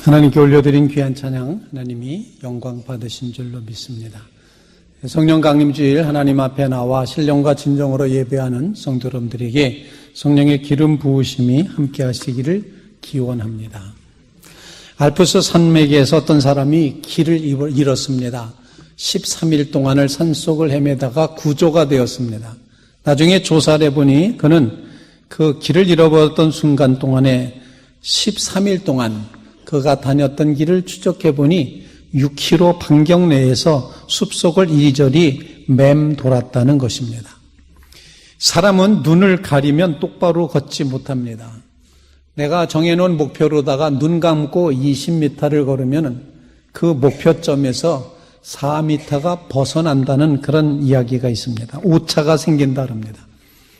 하나님께 올려드린 귀한 찬양, 하나님이 영광 받으신 줄로 믿습니다. 성령 강림주일 하나님 앞에 나와 신령과 진정으로 예배하는 성도 여러분들에게 성령의 기름 부으심이 함께 하시기를 기원합니다. 알프스 산맥에서 어떤 사람이 길을 잃었습니다. 13일 동안을 산속을 헤매다가 구조가 되었습니다. 나중에 조사를 해보니 그는 그 길을 잃어버렸던 순간 동안에 13일 동안 그가 다녔던 길을 추적해보니 6km 반경 내에서 숲속을 이리저리 맴돌았다는 것입니다. 사람은 눈을 가리면 똑바로 걷지 못합니다. 내가 정해놓은 목표로다가 눈 감고 20m를 걸으면 그 목표점에서 4m가 벗어난다는 그런 이야기가 있습니다. 오차가 생긴다 합니다.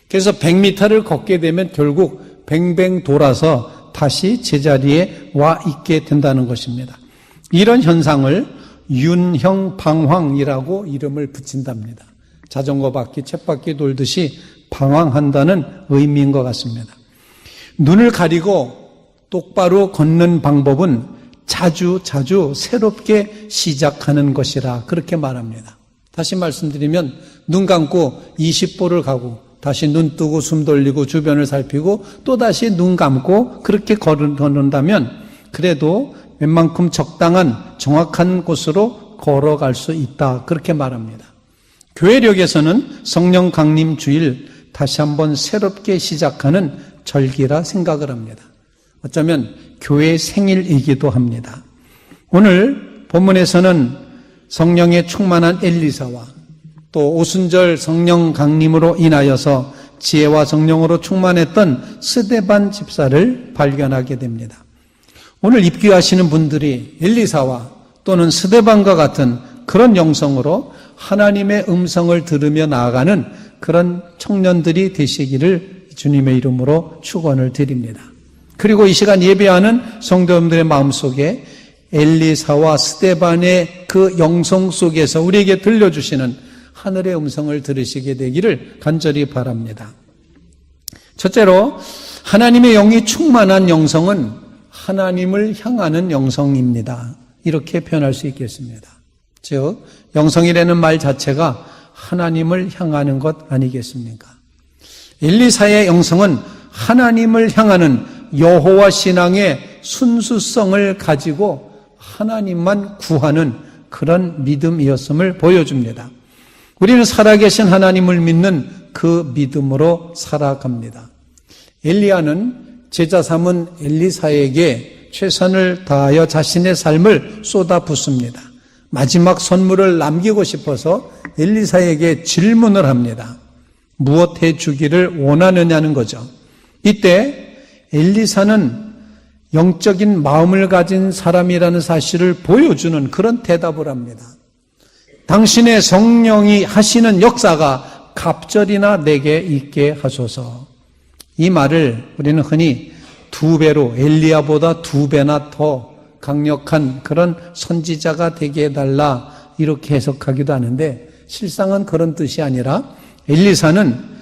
그래서 100m를 걷게 되면 결국 뱅뱅 돌아서 다시 제자리에 와 있게 된다는 것입니다. 이런 현상을 윤형방황이라고 이름을 붙인답니다. 자전거 바퀴, 쳇바퀴 돌듯이 방황한다는 의미인 것 같습니다. 눈을 가리고 똑바로 걷는 방법은 자주 새롭게 시작하는 것이라 그렇게 말합니다. 다시 말씀드리면 눈 감고 20보를 가고 다시 눈 뜨고 숨 돌리고 주변을 살피고 또다시 눈 감고 그렇게 걷는다면 그래도 웬만큼 적당한 정확한 곳으로 걸어갈 수 있다 그렇게 말합니다. 교회력에서는 성령 강림 주일 다시 한번 새롭게 시작하는 절기라 생각을 합니다. 어쩌면 교회 생일이기도 합니다. 오늘 본문에서는 성령에 충만한 엘리사와 또 오순절 성령 강림으로 인하여서 지혜와 성령으로 충만했던 스데반 집사를 발견하게 됩니다. 오늘 입교하시는 분들이 엘리사와 또는 스데반과 같은 그런 영성으로 하나님의 음성을 들으며 나아가는 그런 청년들이 되시기를 주님의 이름으로 축원을 드립니다. 그리고 이 시간 예배하는 성도님들의 마음속에 엘리사와 스데반의 그 영성 속에서 우리에게 들려주시는 하늘의 음성을 들으시게 되기를 간절히 바랍니다. 첫째로 하나님의 영이 충만한 영성은 하나님을 향하는 영성입니다. 이렇게 표현할 수 있겠습니다. 즉 영성이라는 말 자체가 하나님을 향하는 것 아니겠습니까? 엘리사의 영성은 하나님을 향하는 여호와 신앙의 순수성을 가지고 하나님만 구하는 그런 믿음이었음을 보여줍니다. 우리는 살아계신 하나님을 믿는 그 믿음으로 살아갑니다. 엘리야는 제자 삼은 엘리사에게 최선을 다하여 자신의 삶을 쏟아붓습니다. 마지막 선물을 남기고 싶어서 엘리사에게 질문을 합니다. 무엇 해주기를 원하느냐는 거죠. 이때 엘리사는 영적인 마음을 가진 사람이라는 사실을 보여주는 그런 대답을 합니다. 당신의 성령이 하시는 역사가 갑절이나 내게 있게 하소서. 이 말을 우리는 흔히 2배로 엘리야보다 2배나 더 강력한 그런 선지자가 되게 해달라 이렇게 해석하기도 하는데 실상은 그런 뜻이 아니라 엘리사는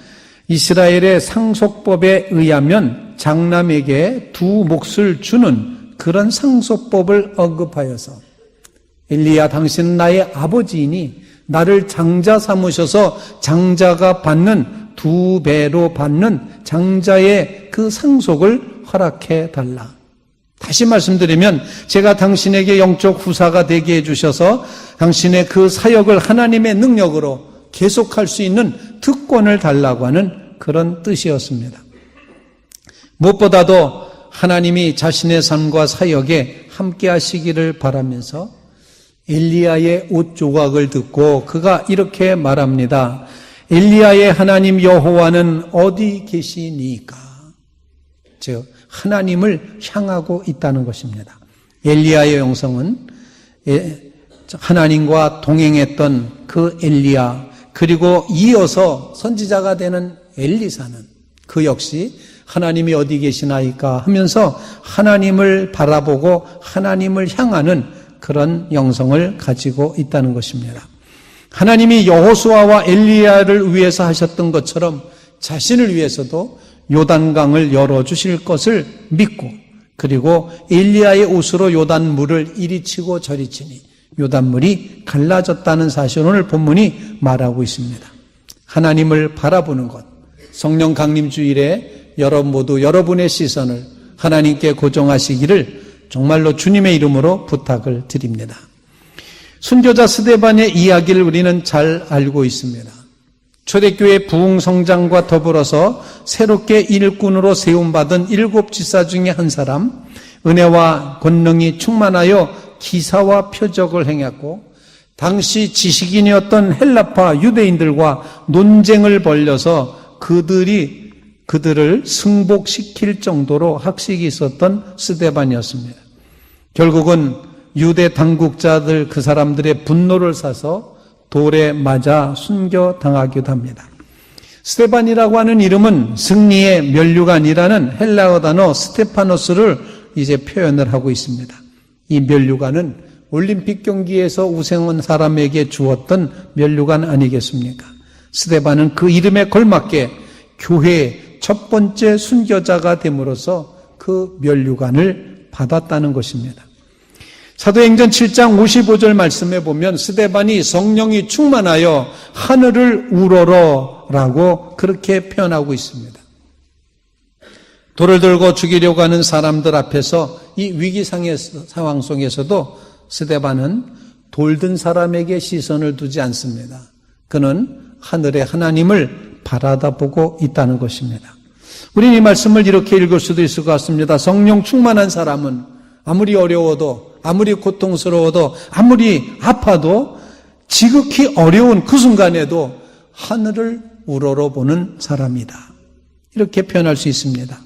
이스라엘의 상속법에 의하면 장남에게 2 몫을 주는 그런 상속법을 언급하여서 엘리야 당신은 나의 아버지이니 나를 장자 삼으셔서 장자가 받는 2배로 받는 장자의 그 상속을 허락해 달라. 다시 말씀드리면 제가 당신에게 영적 후사가 되게 해주셔서 당신의 그 사역을 하나님의 능력으로 계속할 수 있는 특권을 달라고 하는 그런 뜻이었습니다. 무엇보다도 하나님이 자신의 삶과 사역에 함께 하시기를 바라면서 엘리야의 옷 조각을 듣고 그가 이렇게 말합니다. 엘리야의 하나님 여호와는 어디 계시니까? 즉 하나님을 향하고 있다는 것입니다. 엘리야의 영성은 하나님과 동행했던 그 엘리야 그리고 이어서 선지자가 되는 엘리사는 그 역시 하나님이 어디 계시나이까 하면서 하나님을 바라보고 하나님을 향하는 그런 영성을 가지고 있다는 것입니다. 하나님이 여호수아와 엘리야를 위해서 하셨던 것처럼 자신을 위해서도 요단강을 열어주실 것을 믿고 그리고 엘리야의 옷으로 요단물을 이리 치고 저리 치니 요단물이 갈라졌다는 사실을 오늘 본문이 말하고 있습니다. 하나님을 바라보는 것, 성령 강림 주일에 여러분 모두 여러분의 시선을 하나님께 고정하시기를 정말로 주님의 이름으로 부탁을 드립니다. 순교자 스데반의 이야기를 우리는 잘 알고 있습니다. 초대교회 부흥 성장과 더불어서 새롭게 일꾼으로 세움받은 7 지사 중에 한 사람, 은혜와 권능이 충만하여 기사와 표적을 행했고 당시 지식인이었던 헬라파 유대인들과 논쟁을 벌여서 그들을 승복시킬 정도로 학식이 있었던 스데반이었습니다. 결국은 유대 당국자들 그 사람들의 분노를 사서 돌에 맞아 순교당하기도 합니다. 스데반이라고 하는 이름은 승리의 면류관이라는 헬라어 단어 스테파노스를 이제 표현을 하고 있습니다. 이 면류관은 올림픽 경기에서 우승한 사람에게 주었던 면류관 아니겠습니까? 스데반은 그 이름에 걸맞게 교회의 첫 번째 순교자가 됨으로써 그 면류관을 받았다는 것입니다. 사도행전 7장 55절 말씀에 보면 스데반이 성령이 충만하여 하늘을 우러러라고 그렇게 표현하고 있습니다. 돌을 들고 죽이려고 하는 사람들 앞에서 이 위기상의 상황 속에서도 스데반은 돌든 사람에게 시선을 두지 않습니다. 그는 하늘의 하나님을 바라다보고 있다는 것입니다. 우리는 이 말씀을 이렇게 읽을 수도 있을 것 같습니다. 성령 충만한 사람은 아무리 어려워도, 아무리 고통스러워도, 아무리 아파도 지극히 어려운 그 순간에도 하늘을 우러러보는 사람이다. 이렇게 표현할 수 있습니다.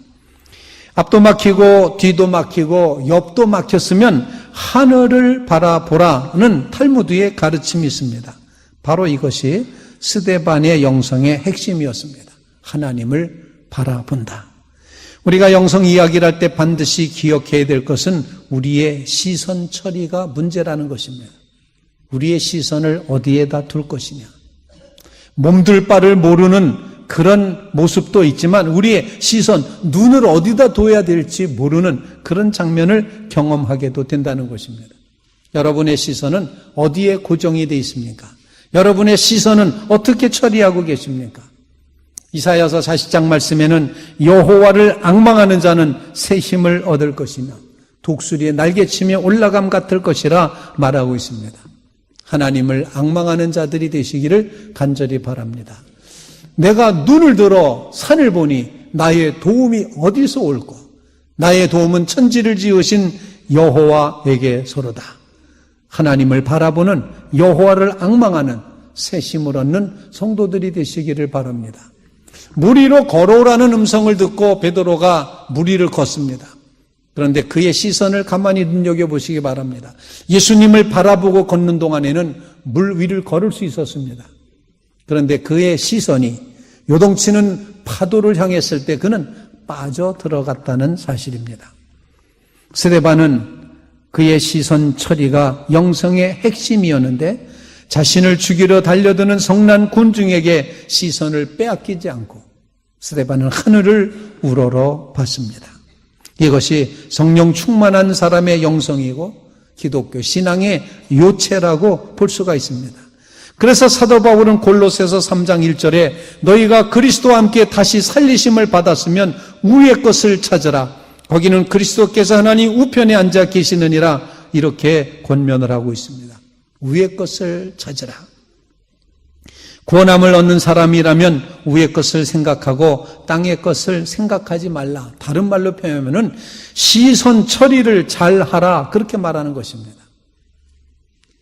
앞도 막히고 뒤도 막히고 옆도 막혔으면 하늘을 바라보라는 탈무드의 가르침이 있습니다. 바로 이것이 스데반의 영성의 핵심이었습니다. 하나님을 바라본다. 우리가 영성 이야기를 할 때 반드시 기억해야 될 것은 우리의 시선 처리가 문제라는 것입니다. 우리의 시선을 어디에다 둘 것이냐. 몸둘 바를 모르는 그런 모습도 있지만 우리의 시선, 눈을 어디다 둬야 될지 모르는 그런 장면을 경험하게도 된다는 것입니다. 여러분의 시선은 어디에 고정이 되어 있습니까? 여러분의 시선은 어떻게 처리하고 계십니까? 이사야서 40장 말씀에는 여호와를 앙망하는 자는 새 힘을 얻을 것이며 독수리의 날개치며 올라감 같을 것이라 말하고 있습니다. 하나님을 앙망하는 자들이 되시기를 간절히 바랍니다. 내가 눈을 들어 산을 보니 나의 도움이 어디서 올꼬? 나의 도움은 천지를 지으신 여호와에게서로다. 하나님을 바라보는 여호와를 앙망하는 새 힘을 얻는 성도들이 되시기를 바랍니다. 물 위로 걸어오라는 음성을 듣고 베드로가 물 위를 걷습니다. 그런데 그의 시선을 가만히 눈여겨보시기 바랍니다. 예수님을 바라보고 걷는 동안에는 물 위를 걸을 수 있었습니다. 그런데 그의 시선이 요동치는 파도를 향했을 때 그는 빠져들어갔다는 사실입니다. 스데반은 그의 시선 처리가 영성의 핵심이었는데 자신을 죽이려 달려드는 성난 군중에게 시선을 빼앗기지 않고 스데반은 하늘을 우러러 봤습니다. 이것이 성령 충만한 사람의 영성이고 기독교 신앙의 요체라고 볼 수가 있습니다. 그래서 사도 바울은 골로새서 3장 1절에 너희가 그리스도와 함께 다시 살리심을 받았으면 위의 것을 찾으라. 거기는 그리스도께서 하나님 우편에 앉아 계시느니라 이렇게 권면을 하고 있습니다. 위의 것을 찾으라. 구원함을 얻는 사람이라면 위의 것을 생각하고 땅의 것을 생각하지 말라. 다른 말로 표현하면 시선 처리를 잘 하라. 그렇게 말하는 것입니다.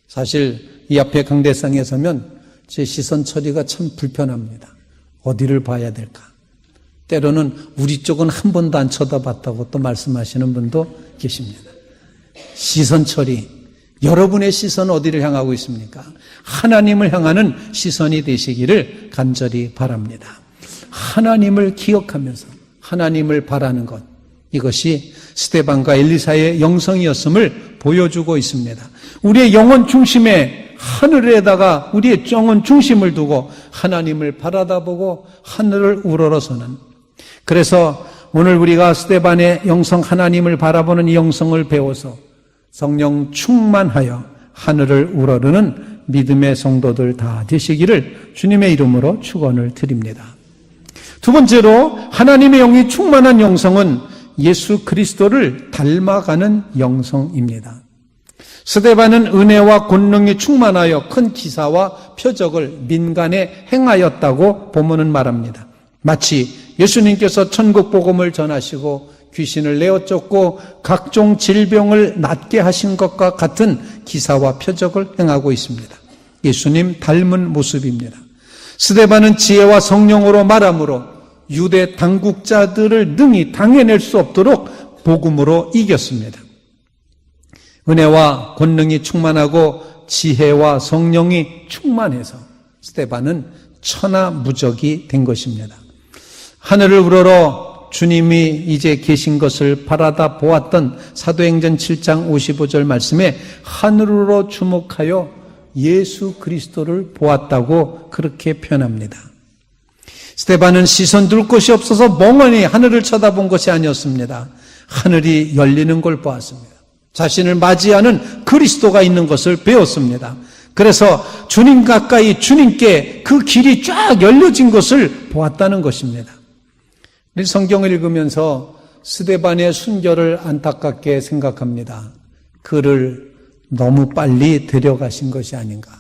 사실 이 앞에 강대상에 서면 제 시선 처리가 참 불편합니다. 어디를 봐야 될까? 때로는 우리 쪽은 한 번도 안 쳐다봤다고 또 말씀하시는 분도 계십니다. 시선 처리. 여러분의 시선은 어디를 향하고 있습니까? 하나님을 향하는 시선이 되시기를 간절히 바랍니다. 하나님을 기억하면서 하나님을 바라는 것. 이것이 스데반과 엘리사의 영성이었음을 보여주고 있습니다. 우리의 영혼 중심에 하늘에다가 우리의 영혼 중심을 두고 하나님을 바라다보고 하늘을 우러러서는 그래서 오늘 우리가 스데반의 영성, 하나님을 바라보는 이 영성을 배워서 성령 충만하여 하늘을 우러르는 믿음의 성도들 다 되시기를 주님의 이름으로 축원을 드립니다. 두 번째로 하나님의 영이 충만한 영성은 예수 그리스도를 닮아가는 영성입니다. 스데반은 은혜와 권능이 충만하여 큰 기사와 표적을 민간에 행하였다고 본문은 말합니다. 마치 예수님께서 천국 복음을 전하시고 귀신을 내어 쫓고 각종 질병을 낫게 하신 것과 같은 기사와 표적을 행하고 있습니다. 예수님 닮은 모습입니다. 스데반은 지혜와 성령으로 말함으로 유대 당국자들을 능히 당해낼 수 없도록 복음으로 이겼습니다. 은혜와 권능이 충만하고 지혜와 성령이 충만해서 스데반은 천하무적이 된 것입니다. 하늘을 우러러 주님이 이제 계신 것을 바라다 보았던 사도행전 7장 55절 말씀에 하늘으로 주목하여 예수 그리스도를 보았다고 그렇게 표현합니다. 스데반은 시선 둘 곳이 없어서 멍하니 하늘을 쳐다본 것이 아니었습니다. 하늘이 열리는 걸 보았습니다. 자신을 맞이하는 그리스도가 있는 것을 배웠습니다. 그래서 주님 가까이 주님께 그 길이 쫙 열려진 것을 보았다는 것입니다. 우리 성경을 읽으면서 스데반의 순교를 안타깝게 생각합니다. 그를 너무 빨리 데려가신 것이 아닌가.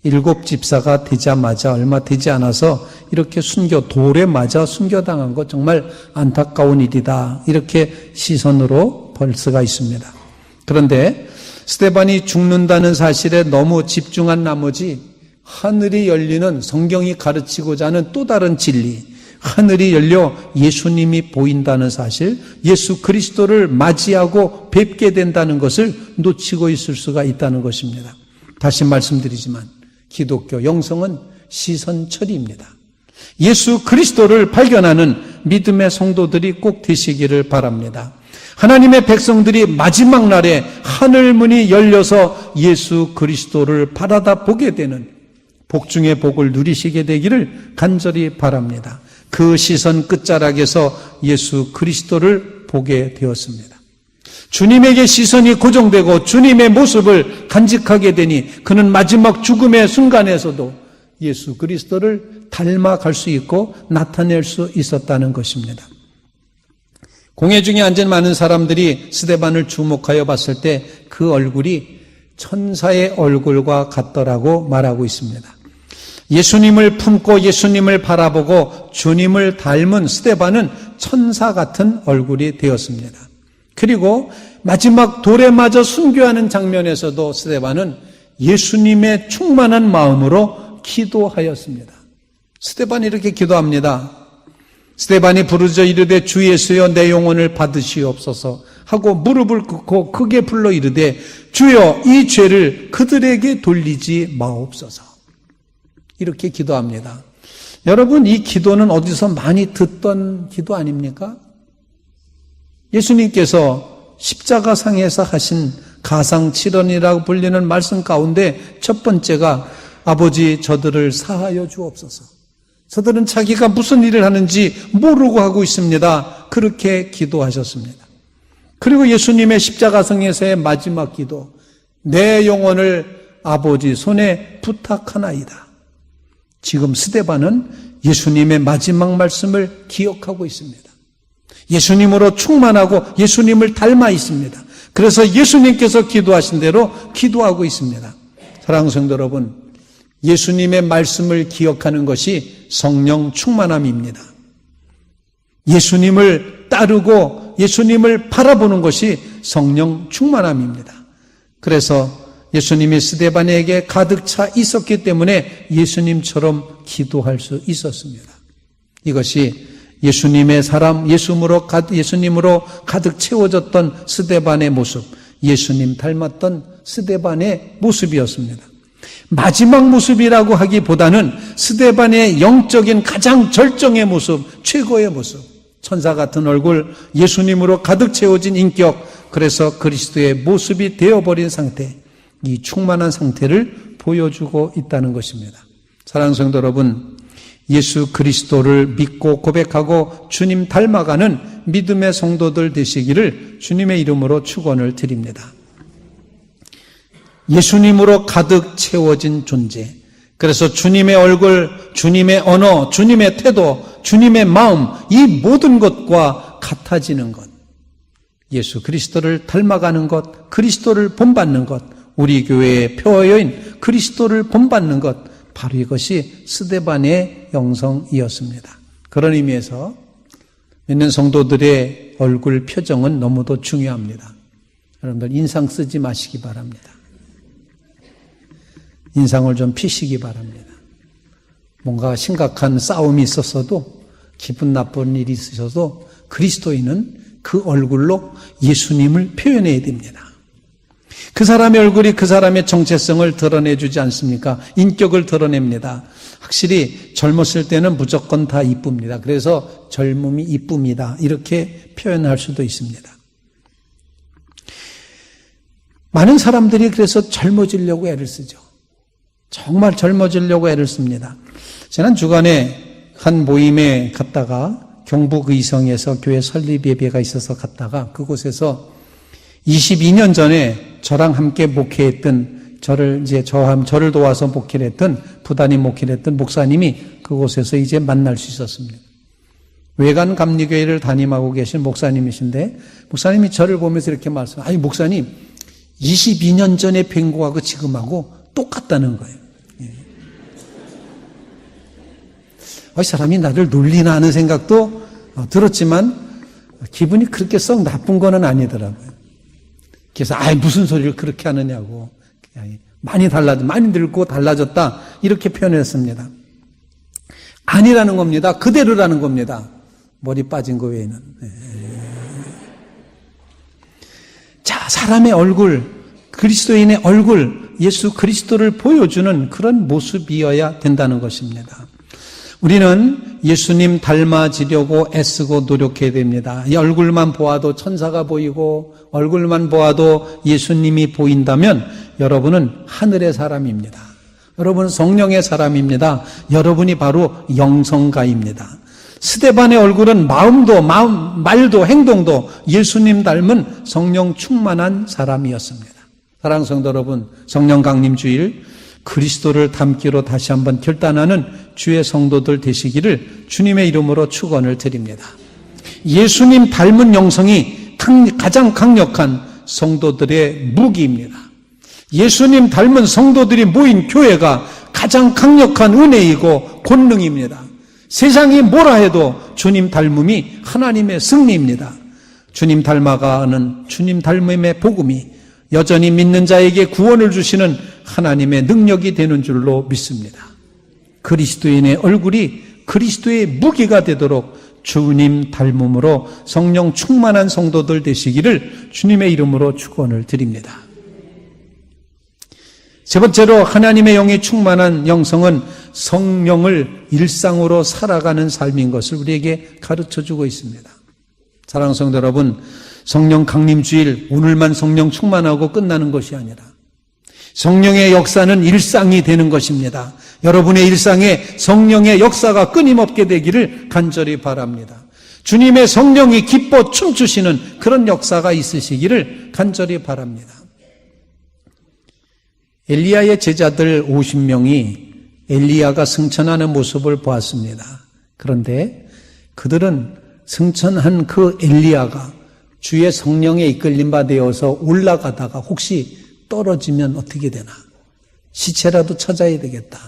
7 집사가 되자마자 얼마 되지 않아서 이렇게 돌에 맞아 순교당한 것 정말 안타까운 일이다. 이렇게 시선으로 볼 수가 있습니다. 그런데 스데반이 죽는다는 사실에 너무 집중한 나머지 하늘이 열리는 성경이 가르치고자 하는 또 다른 진리, 하늘이 열려 예수님이 보인다는 사실, 예수 그리스도를 맞이하고 뵙게 된다는 것을 놓치고 있을 수가 있다는 것입니다. 다시 말씀드리지만 기독교 영성은 시선 처리입니다. 예수 그리스도를 발견하는 믿음의 성도들이 꼭 되시기를 바랍니다. 하나님의 백성들이 마지막 날에 하늘문이 열려서 예수 그리스도를 바라다 보게 되는 복 중의 복을 누리시게 되기를 간절히 바랍니다. 그 시선 끝자락에서 예수 그리스도를 보게 되었습니다. 주님에게 시선이 고정되고 주님의 모습을 간직하게 되니 그는 마지막 죽음의 순간에서도 예수 그리스도를 닮아갈 수 있고 나타낼 수 있었다는 것입니다. 공회 중에 앉은 많은 사람들이 스데반을 주목하여 봤을 때 그 얼굴이 천사의 얼굴과 같더라고 말하고 있습니다. 예수님을 품고 예수님을 바라보고 주님을 닮은 스데반은 천사 같은 얼굴이 되었습니다. 그리고 마지막 돌에 맞아 순교하는 장면에서도 스데반은 예수님의 충만한 마음으로 기도하였습니다. 스데반이 이렇게 기도합니다. 스데반이 부르짖어 이르되 주 예수여 내 영혼을 받으시옵소서 하고 무릎을 꿇고 크게 불러 이르되 주여 이 죄를 그들에게 돌리지 마옵소서. 이렇게 기도합니다. 여러분, 이 기도는 어디서 많이 듣던 기도 아닙니까? 예수님께서 십자가상에서 하신 가상칠언이라고 불리는 말씀 가운데 첫 번째가 아버지 저들을 사하여 주옵소서. 저들은 자기가 무슨 일을 하는지 모르고 하고 있습니다. 그렇게 기도하셨습니다. 그리고 예수님의 십자가상에서의 마지막 기도, 내 영혼을 아버지 손에 부탁하나이다. 지금 스데반은 예수님의 마지막 말씀을 기억하고 있습니다. 예수님으로 충만하고 예수님을 닮아 있습니다. 그래서 예수님께서 기도하신 대로 기도하고 있습니다. 사랑하는 성도 여러분, 예수님의 말씀을 기억하는 것이 성령 충만함입니다. 예수님을 따르고 예수님을 바라보는 것이 성령 충만함입니다. 그래서 예수님이 스데반에게 가득 차 있었기 때문에 예수님처럼 기도할 수 있었습니다. 이것이 예수님의 사람, 예수님으로 가득 채워졌던 스데반의 모습, 예수님 닮았던 스데반의 모습이었습니다. 마지막 모습이라고 하기보다는 스데반의 영적인 가장 절정의 모습, 최고의 모습, 천사 같은 얼굴, 예수님으로 가득 채워진 인격, 그래서 그리스도의 모습이 되어버린 상태, 이 충만한 상태를 보여주고 있다는 것입니다. 사랑하는 성도 여러분, 예수 그리스도를 믿고 고백하고 주님 닮아가는 믿음의 성도들 되시기를 주님의 이름으로 축원을 드립니다. 예수님으로 가득 채워진 존재. 그래서 주님의 얼굴, 주님의 언어, 주님의 태도, 주님의 마음, 이 모든 것과 같아지는 것. 예수 그리스도를 닮아가는 것, 그리스도를 본받는 것, 우리 교회의 표어인 그리스도를 본받는 것, 바로 이것이 스데반의 영성이었습니다. 그런 의미에서 믿는 성도들의 얼굴 표정은 너무도 중요합니다. 여러분들 인상 쓰지 마시기 바랍니다. 인상을 좀 피시기 바랍니다. 뭔가 심각한 싸움이 있었어도, 기분 나쁜 일이 있으셔도 그리스도인은 그 얼굴로 예수님을 표현해야 됩니다. 그 사람의 얼굴이 그 사람의 정체성을 드러내주지 않습니까? 인격을 드러냅니다. 확실히 젊었을 때는 무조건 다 이쁩니다. 그래서 젊음이 이쁩니다. 이렇게 표현할 수도 있습니다. 많은 사람들이 그래서 젊어지려고 애를 쓰죠. 정말 젊어지려고 애를 씁니다. 지난 주간에 한 모임에 갔다가 경북 의성에서 교회 설립 예배가 있어서 갔다가 그곳에서 22년 전에 저랑 함께 목회했던 저를 도와서 목회를 했던 부단히 목회를 했던 목사님이 그곳에서 이제 만날 수 있었습니다. 외관 감리교회를 담임하고 계신 목사님이신데 목사님이 저를 보면서 이렇게 말씀해요. 아니 목사님 22년 전에 뵌 거하고 지금하고 똑같다는 거예요. 이 사람이 나를 놀리나 하는 생각도 들었지만 기분이 그렇게 썩 나쁜 거는 아니더라고요. 그래서 무슨 소리를 그렇게 하느냐고, 많이 늙고 달라졌다 이렇게 표현했습니다. 아니라는 겁니다. 그대로라는 겁니다. 머리 빠진 거 외에는. 자, 사람의 얼굴, 그리스도인의 얼굴, 예수 그리스도를 보여주는 그런 모습이어야 된다는 것입니다. 우리는 예수님 닮아지려고 애쓰고 노력해야 됩니다. 이 얼굴만 보아도 천사가 보이고 얼굴만 보아도 예수님이 보인다면 여러분은 하늘의 사람입니다. 여러분은 성령의 사람입니다. 여러분이 바로 영성가입니다. 스데반의 얼굴은 말도 행동도 예수님 닮은 성령 충만한 사람이었습니다. 사랑하는 성도 여러분, 성령 강림 주일 그리스도를 닮기로 다시 한번 결단하는 주의 성도들 되시기를 주님의 이름으로 축원을 드립니다. 예수님 닮은 영성이 가장 강력한 성도들의 무기입니다. 예수님 닮은 성도들이 모인 교회가 가장 강력한 은혜이고 권능입니다. 세상이 뭐라 해도 주님 닮음이 하나님의 승리입니다. 주님 닮아가는 주님 닮음의 복음이 여전히 믿는 자에게 구원을 주시는 하나님의 능력이 되는 줄로 믿습니다. 그리스도인의 얼굴이 그리스도의 무기가 되도록 주님 닮음으로 성령 충만한 성도들 되시기를 주님의 이름으로 축원을 드립니다. 세 번째로 하나님의 영이 충만한 영성은 성령을 일상으로 살아가는 삶인 것을 우리에게 가르쳐주고 있습니다. 사랑하는 성도 여러분, 성령 강림주일 오늘만 성령 충만하고 끝나는 것이 아니라 성령의 역사는 일상이 되는 것입니다. 여러분의 일상에 성령의 역사가 끊임없게 되기를 간절히 바랍니다. 주님의 성령이 기뻐 춤추시는 그런 역사가 있으시기를 간절히 바랍니다. 엘리야의 제자들 50명이 엘리야가 승천하는 모습을 보았습니다. 그런데 그들은 승천한 그 엘리야가 주의 성령에 이끌림 바 되어서 올라가다가 혹시 떨어지면 어떻게 되나? 시체라도 찾아야 되겠다.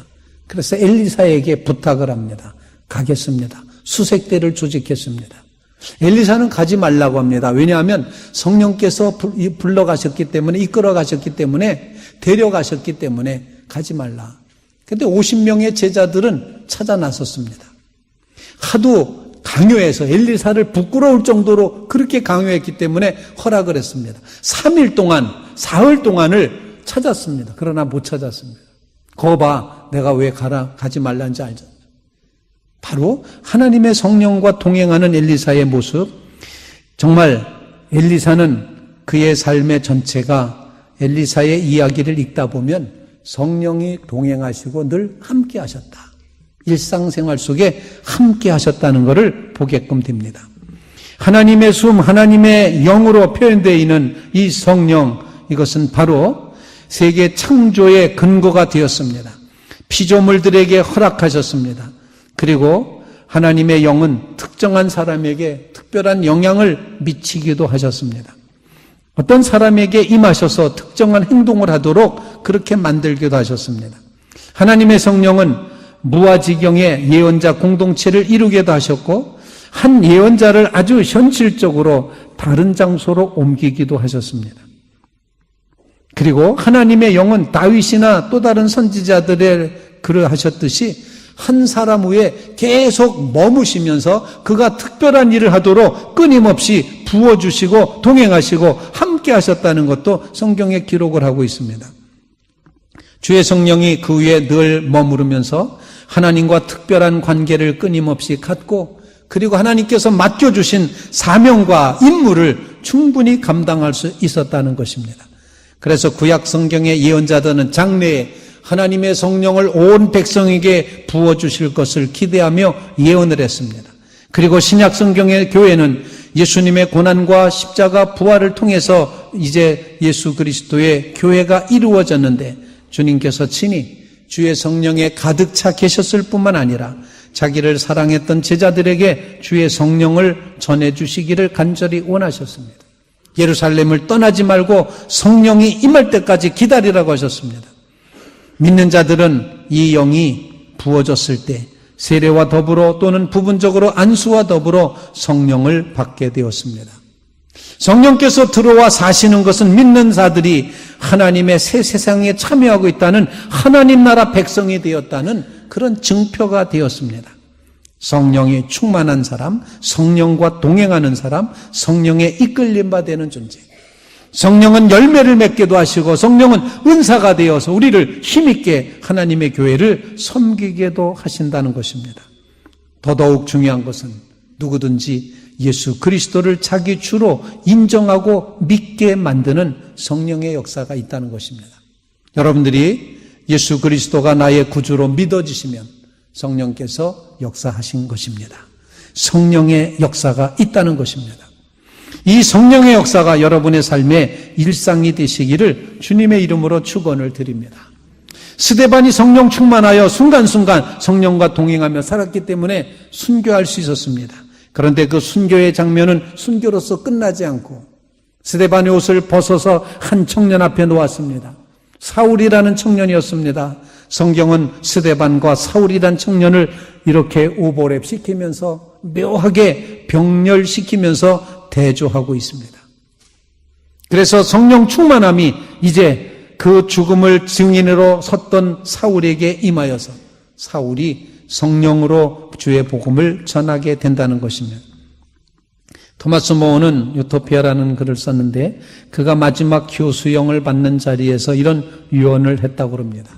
그래서 엘리사에게 부탁을 합니다. 가겠습니다. 수색대를 조직했습니다. 엘리사는 가지 말라고 합니다. 왜냐하면 성령께서 불러가셨기 때문에, 이끌어가셨기 때문에, 데려가셨기 때문에 가지 말라. 그런데 50명의 제자들은 찾아 나섰습니다. 하도 강요해서 엘리사를 부끄러울 정도로 그렇게 강요했기 때문에 허락을 했습니다. 3일 동안, 사흘 동안을 찾았습니다. 그러나 못 찾았습니다. 거 봐, 내가 왜 가지 말란지 알죠? 바로 하나님의 성령과 동행하는 엘리사의 모습, 정말 엘리사는 그의 삶의 전체가 엘리사의 이야기를 읽다 보면 성령이 동행하시고 늘 함께 하셨다. 일상생활 속에 함께 하셨다는 것을 보게끔 됩니다. 하나님의 숨, 하나님의 영으로 표현되어 있는 이 성령, 이것은 바로 세계 창조의 근거가 되었습니다. 피조물들에게 허락하셨습니다. 그리고 하나님의 영은 특정한 사람에게 특별한 영향을 미치기도 하셨습니다. 어떤 사람에게 임하셔서 특정한 행동을 하도록 그렇게 만들기도 하셨습니다. 하나님의 성령은 무아지경의 예언자 공동체를 이루게도 하셨고 한 예언자를 아주 현실적으로 다른 장소로 옮기기도 하셨습니다. 그리고 하나님의 영은 다윗이나 또 다른 선지자들의 그러하셨듯이 한 사람 위에 계속 머무시면서 그가 특별한 일을 하도록 끊임없이 부어주시고 동행하시고 함께 하셨다는 것도 성경에 기록을 하고 있습니다. 주의 성령이 그 위에 늘 머무르면서 하나님과 특별한 관계를 끊임없이 갖고 그리고 하나님께서 맡겨주신 사명과 임무를 충분히 감당할 수 있었다는 것입니다. 그래서 구약 성경의 예언자들은 장래에 하나님의 성령을 온 백성에게 부어주실 것을 기대하며 예언을 했습니다. 그리고 신약 성경의 교회는 예수님의 고난과 십자가 부활을 통해서 이제 예수 그리스도의 교회가 이루어졌는데 주님께서 친히 주의 성령에 가득 차 계셨을 뿐만 아니라 자기를 사랑했던 제자들에게 주의 성령을 전해주시기를 간절히 원하셨습니다. 예루살렘을 떠나지 말고 성령이 임할 때까지 기다리라고 하셨습니다. 믿는 자들은 이 영이 부어졌을 때 세례와 더불어 또는 부분적으로 안수와 더불어 성령을 받게 되었습니다. 성령께서 들어와 사시는 것은 믿는 자들이 하나님의 새 세상에 참여하고 있다는 하나님 나라 백성이 되었다는 그런 증표가 되었습니다. 성령이 충만한 사람, 성령과 동행하는 사람, 성령에 이끌림 바 되는 존재. 성령은 열매를 맺게도 하시고 성령은 은사가 되어서 우리를 힘있게 하나님의 교회를 섬기게도 하신다는 것입니다. 더더욱 중요한 것은 누구든지 예수 그리스도를 자기 주로 인정하고 믿게 만드는 성령의 역사가 있다는 것입니다. 여러분들이 예수 그리스도가 나의 구주로 믿어지시면 성령께서 역사하신 것입니다. 성령의 역사가 있다는 것입니다. 이 성령의 역사가 여러분의 삶의 일상이 되시기를 주님의 이름으로 축원을 드립니다. 스데반이 성령 충만하여 순간순간 성령과 동행하며 살았기 때문에 순교할 수 있었습니다. 그런데 그 순교의 장면은 순교로서 끝나지 않고 스데반의 옷을 벗어서 한 청년 앞에 놓았습니다. 사울이라는 청년이었습니다. 성경은 스데반과 사울이라는 청년을 이렇게 오버랩시키면서 묘하게 병렬시키면서 대조하고 있습니다. 그래서 성령 충만함이 이제 그 죽음을 증인으로 섰던 사울에게 임하여서 사울이 성령으로 주의 복음을 전하게 된다는 것입니다. 토마스 모어는 유토피아라는 글을 썼는데 그가 마지막 교수형을 받는 자리에서 이런 유언을 했다고 합니다.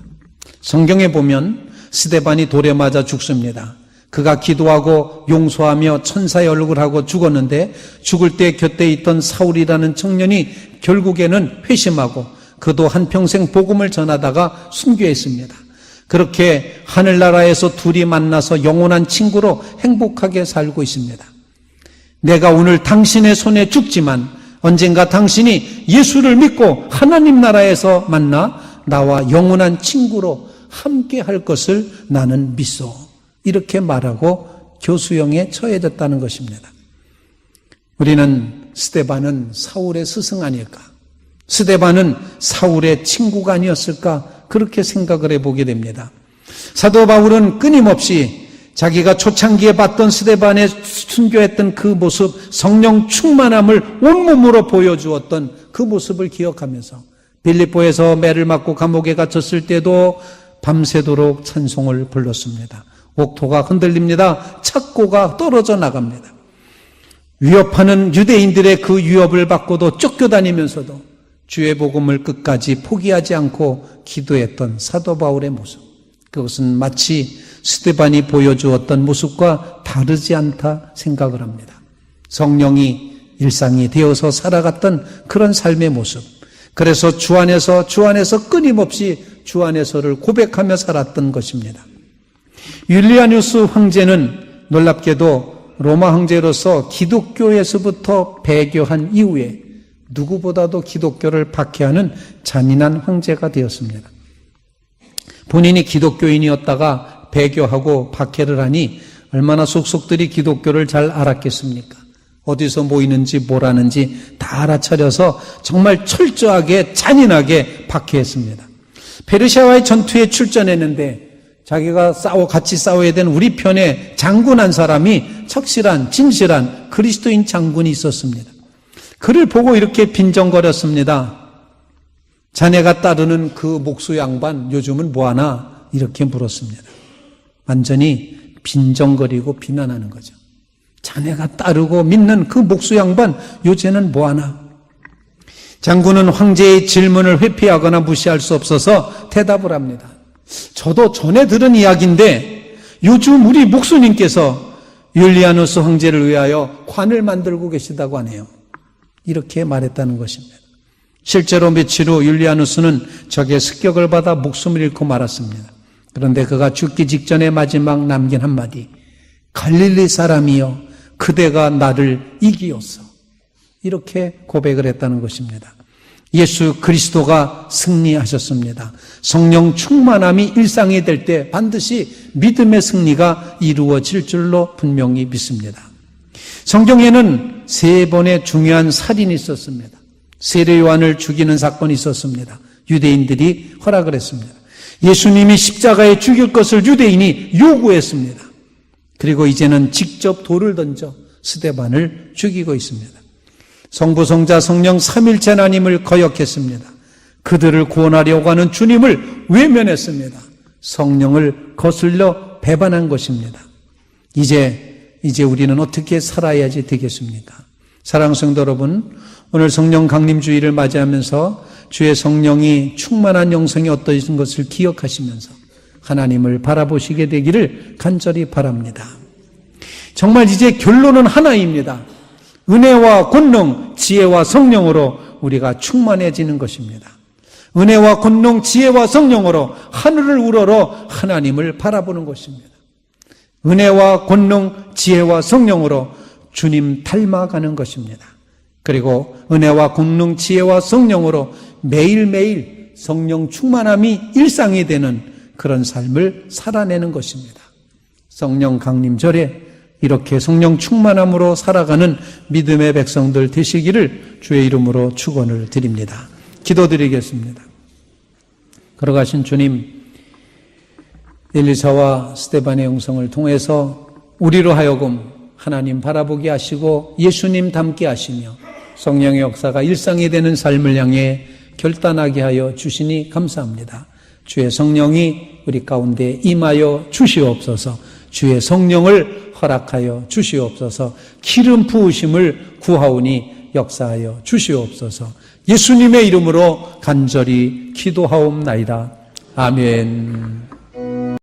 성경에 보면 스데반이 돌에 맞아 죽습니다. 그가 기도하고 용서하며 천사의 얼굴하고 죽었는데 죽을 때 곁에 있던 사울이라는 청년이 결국에는 회심하고 그도 한평생 복음을 전하다가 순교했습니다. 그렇게 하늘나라에서 둘이 만나서 영원한 친구로 행복하게 살고 있습니다. 내가 오늘 당신의 손에 죽지만 언젠가 당신이 예수를 믿고 하나님 나라에서 만나 나와 영원한 친구로 함께 할 것을 나는 믿소. 이렇게 말하고 교수형에 처해졌다는 것입니다. 우리는 스데반은 사울의 스승 아닐까? 스데반은 사울의 친구가 아니었을까? 그렇게 생각을 해보게 됩니다. 사도 바울은 끊임없이 자기가 초창기에 봤던 스데반의 순교했던 그 모습, 성령 충만함을 온몸으로 보여주었던 그 모습을 기억하면서 빌립보에서 매를 맞고 감옥에 갇혔을 때도 밤새도록 찬송을 불렀습니다. 옥토가 흔들립니다. 착고가 떨어져 나갑니다. 위협하는 유대인들의 그 위협을 받고도 쫓겨다니면서도 주의 복음을 끝까지 포기하지 않고 기도했던 사도 바울의 모습, 그것은 마치 스데반이 보여주었던 모습과 다르지 않다 생각을 합니다. 성령이 일상이 되어서 살아갔던 그런 삶의 모습, 그래서 주 안에서 끊임없이 주 안에서를 고백하며 살았던 것입니다. 율리아누스 황제는 놀랍게도 로마 황제로서 기독교에서부터 배교한 이후에 누구보다도 기독교를 박해하는 잔인한 황제가 되었습니다. 본인이 기독교인이었다가 배교하고 박해를 하니 얼마나 속속들이 기독교를 잘 알았겠습니까? 어디서 모이는지 뭘 하는지 다 알아차려서 정말 철저하게 잔인하게 박해했습니다. 페르시아와의 전투에 출전했는데 자기가 같이 싸워야 되는 우리 편에 장군 한 사람이 척실한 진실한 그리스도인 장군이 있었습니다. 그를 보고 이렇게 빈정거렸습니다. 자네가 따르는 그 목수 양반 요즘은 뭐하나? 이렇게 물었습니다. 완전히 빈정거리고 비난하는 거죠. 자네가 따르고 믿는 그 목수 양반 요새는 뭐하나? 장군은 황제의 질문을 회피하거나 무시할 수 없어서 대답을 합니다. 저도 전에 들은 이야기인데 요즘 우리 목수님께서 율리아누스 황제를 위하여 관을 만들고 계시다고 하네요. 이렇게 말했다는 것입니다. 실제로 며칠 후 율리아누스는 적의 습격을 받아 목숨을 잃고 말았습니다. 그런데 그가 죽기 직전에 마지막 남긴 한마디, 갈릴리 사람이여 그대가 나를 이기었어. 이렇게 고백을 했다는 것입니다. 예수 그리스도가 승리하셨습니다. 성령 충만함이 일상이 될 때 반드시 믿음의 승리가 이루어질 줄로 분명히 믿습니다. 성경에는 3번의 중요한 살인이 있었습니다. 세례 요한을 죽이는 사건이 있었습니다. 유대인들이 허락을 했습니다. 예수님이 십자가에 죽일 것을 유대인이 요구했습니다. 그리고 이제는 직접 돌을 던져 스데반을 죽이고 있습니다. 성부, 성자, 성령 삼일체 하나님을 거역했습니다. 그들을 구원하려고 하는 주님을 외면했습니다. 성령을 거슬려 배반한 것입니다. 이제 우리는 어떻게 살아야지 되겠습니까? 사랑하는 성도 여러분, 오늘 성령 강림주의를 맞이하면서 주의 성령이 충만한 영성이 어떠신 것을 기억하시면서 하나님을 바라보시게 되기를 간절히 바랍니다. 정말 이제 결론은 하나입니다. 은혜와 권능, 지혜와 성령으로 우리가 충만해지는 것입니다. 은혜와 권능, 지혜와 성령으로 하늘을 우러러 하나님을 바라보는 것입니다. 은혜와 권능, 지혜와 성령으로 주님 닮아가는 것입니다. 그리고 은혜와 권능, 지혜와 성령으로 매일매일 성령 충만함이 일상이 되는 그런 삶을 살아내는 것입니다. 성령 강림절에 이렇게 성령 충만함으로 살아가는 믿음의 백성들 되시기를 주의 이름으로 축원을 드립니다. 기도드리겠습니다. 걸어가신 주님, 엘리사와 스데반의 영성을 통해서 우리로 하여금 하나님 바라보게 하시고 예수님 닮게 하시며 성령의 역사가 일상이 되는 삶을 향해 결단하게 하여 주시니 감사합니다. 주의 성령이 우리 가운데 임하여 주시옵소서. 주의 성령을 허락하여 주시옵소서. 기름 부으심을 구하오니 역사하여 주시옵소서. 예수님의 이름으로 간절히 기도하옵나이다. 아멘.